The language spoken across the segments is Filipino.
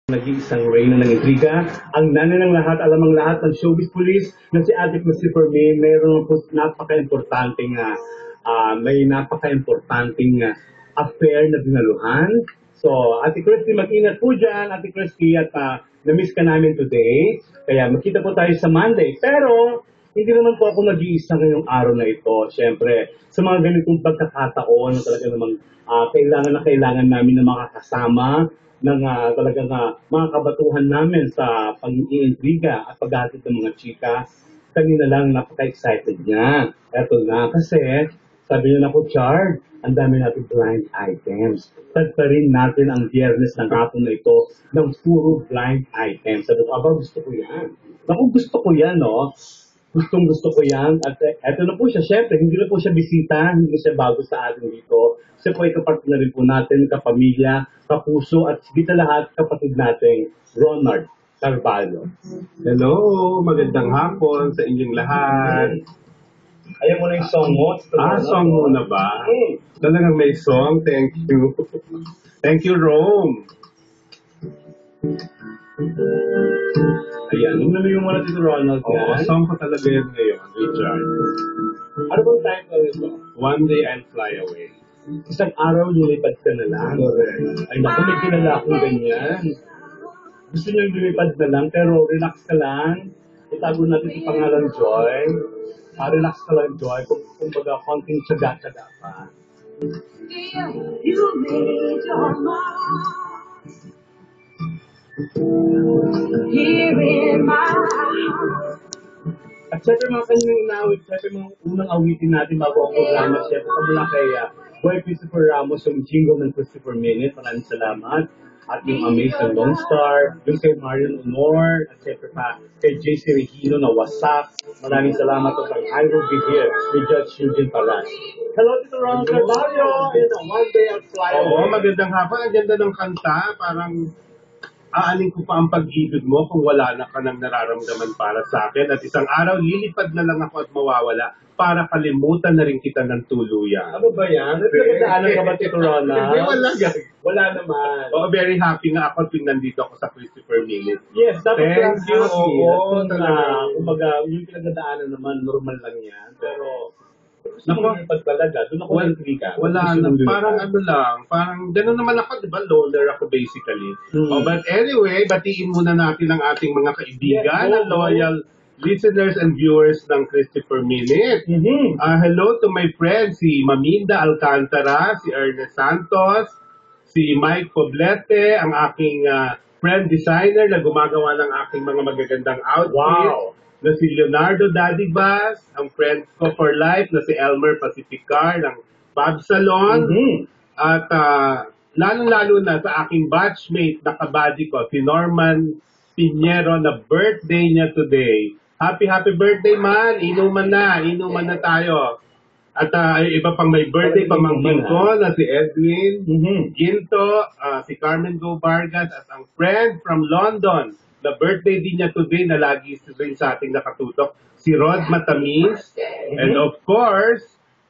Nag-iisang reyna ng intriga, ang nanay ng lahat, alamang lahat ng showbiz police na si Ate Christopher May, mayroon po napaka-importanting affair na dinaluhan. So, Ate Christy, mag-ingat po dyan, Ate Christy, at na-miss ka namin today. Kaya magkita po tayo sa Monday. Pero, hindi naman po ako nag-iisa ngayong araw na ito. Siyempre, sa mga ganitong pagkakataon, talaga namang kailangan namin na makakasama ng talagang mga kabatuhan namin sa pag-iintriga at paghahatid ng mga chika. Kanina lang napaka-excited niya. Eto na kasi, sabi niya na ko, Chard, ang dami natin blind items. Tagparin natin ang biyernes ng hapon na ito ng puro blind items. Sabi ko, aba, gusto ko yan. Naku, gusto ko yan, no? Gusto ko yan. At eto na po siya. Siyempre, hindi na po siya bisita. Hindi na siya bago sa atin dito. Siya po ay kapatid na rin po natin, kapamilya, kapuso, at sigit na lahat, kapatid nating Ronald Carvalho. Hello, magandang hapon sa inyong lahat. Ayaw mo na yung song mo? Song mo na ba? Talagang may song, thank you. Thank you, Rome. Ayan, nung nalayo mo na dito, Ronald. Oo, song ko talaga yan ngayon, Richard. Ano bang title nito? One Day I'll Fly Away. Isang araw lumipad ka na lang. Ay naku, may kilala akong ganyan. Gusto niyang lumipad na lang, pero relax ka lang. Itago natin yung pangalan Joy. Relax ka lang, Joy. Kung baga, konting tsaga-tsaga pa. You made your mark here in my heart. At syempre mga kanyang inawit, syempre mga unang awitin natin bago ang programa, syempre mula kay Boy Christopher Ramos, yung jingle ng Christopher Minute, maraming salamat. At yung Amazing Lone Star, yung kay Marion Honor, at syempre pa kay JC Regino na wasak. Maraming salamat at ang I Will Be Here ni Judge Eugene Paras. Hello, Tito Ron Carvalho! One Day I'll Fly Away. Oo, magandang hapon. Ang ganda ng kanta. Parang aanin ko pa ang pag-ibig mo kung wala na ka nang nararamdaman para sa akin. At isang araw, lilipad na lang ako at mawawala para kalimutan na rin kita ng tuluyan. Ano ba yan? Nagkakadaanan ka ba, Tito Ron? Hindi, wala. Wala naman. Oo, very happy nga ako tuwing nandito ako sa Christopher Minute. Yes, dapat lang Thank you. Oo, talaga. Kumbaga, yung pinagdadaanan naman, normal lang yan. Pero, Naku, talaga, doon ako nag-intriga. wala na. Parang ano lang, parang gano'n naman ako, di ba? Loner ako basically. But anyway, batiin muna natin ang ating mga kaibigan, Yes, loyal listeners and viewers ng Christopher Minute. Hello to my friends, si Maminda Alcantara, si Ernest Santos, si Mike Poblete, ang aking friend designer na gumagawa ng aking mga magagandang outfits. Wow! Na si Leonardo Dadibas, ang friends ko for life, na si Elmer Pacificar ng Bob Salon. At lalong-lalo na sa aking batchmate na kabady ko, si Norman Pinheiro, na birthday niya today. Happy birthday man! Inuman na tayo. At iba pang may birthday, pamangkin ko na si Edwin Ginto, si Carmen Go Vargas, at ang friend from London, the birthday din niya today na lagi rin sa ating nakatutok, si Rod Matamis. And of course,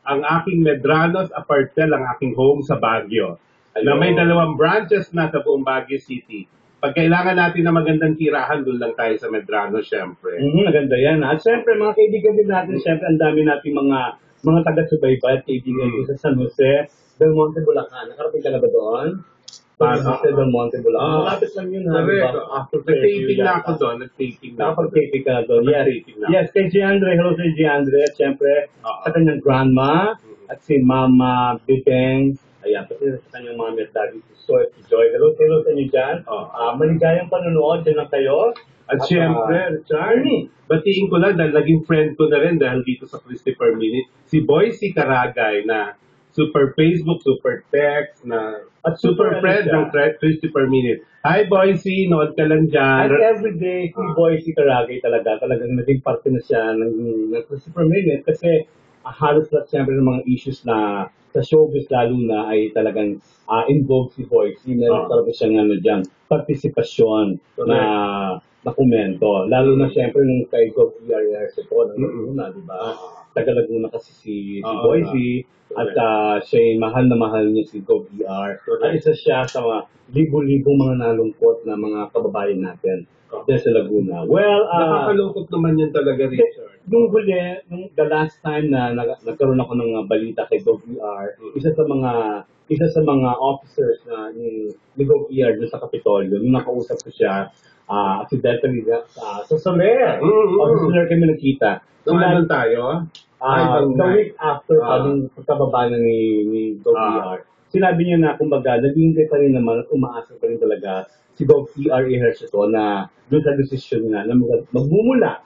ang aking Medranos Apartel, ang aking home sa Baguio. Na may 2 branches na sa buong Baguio City. Pag kailangan natin na magandang tirahan, doon lang tayo sa Medrano, syempre. Maganda yan. At syempre, mga kaibigan din natin, syempre, ang dami nating mga taga-subaybay at kaibigan ko sa San Jose del Monte, Bulacan. Nakarating ka na ba doon? San Jose del Monte, Bulacan. Malapit lang yun, ha? Nag-taping na ako doon. Nakapag-taping ka na doon. Yes, kay Giandre. Hello kay Giandre. At syempre, sa kanyang grandma. At si Mama Bibeng. Ayan, pati sa kanyang mga daddy. Joy. Hello sa inyo dyan. Maligayang panonood. Dyan lang kayo. At syempre, Richard, batiin ko lang dahil naging friend ko na rin dahil dito sa Christopher Minute, si Boycie Caragay na super Facebook, super text, at super friend ng Christopher Minute. Hi Boycie, nood ka lang dyan. At everyday, si Boycie Caragay talagang naging parte na siya ng Christopher Minute kasi halos lahat siyempre ng mga issues na sa showbiz lalo na ay talagang involved si Boycie. Meron talaga siyang partisipasyon na komento. Lalo na siyempre nung kay Gov. ERS ito, di ba? taga Laguna kasi si Oo, Boise. At siya'y mahal na mahal niya si Gov ER. At isa siya sa mga libo-libong mga nalungkot na mga kababayan natin dyan sa Laguna. Well, Nakakalungkot naman yan talaga, Richard. nung huli, the last time na nagkaroon ako ng balita kay Gov ER, isa sa mga officers na ni Gov ER doon sa Kapitolyo, nung nakausap ko siya, accidentally sa Soler. Sa Soler kami nakita. Nung andun tayo? The week after kaming pagkababa na ni Gov ER, sinabi niya na, kumbaga, naghihintay pa rin naman at umaasa pa rin talaga si Gov ER Ejercito na doon sa desisyon nga na magmumula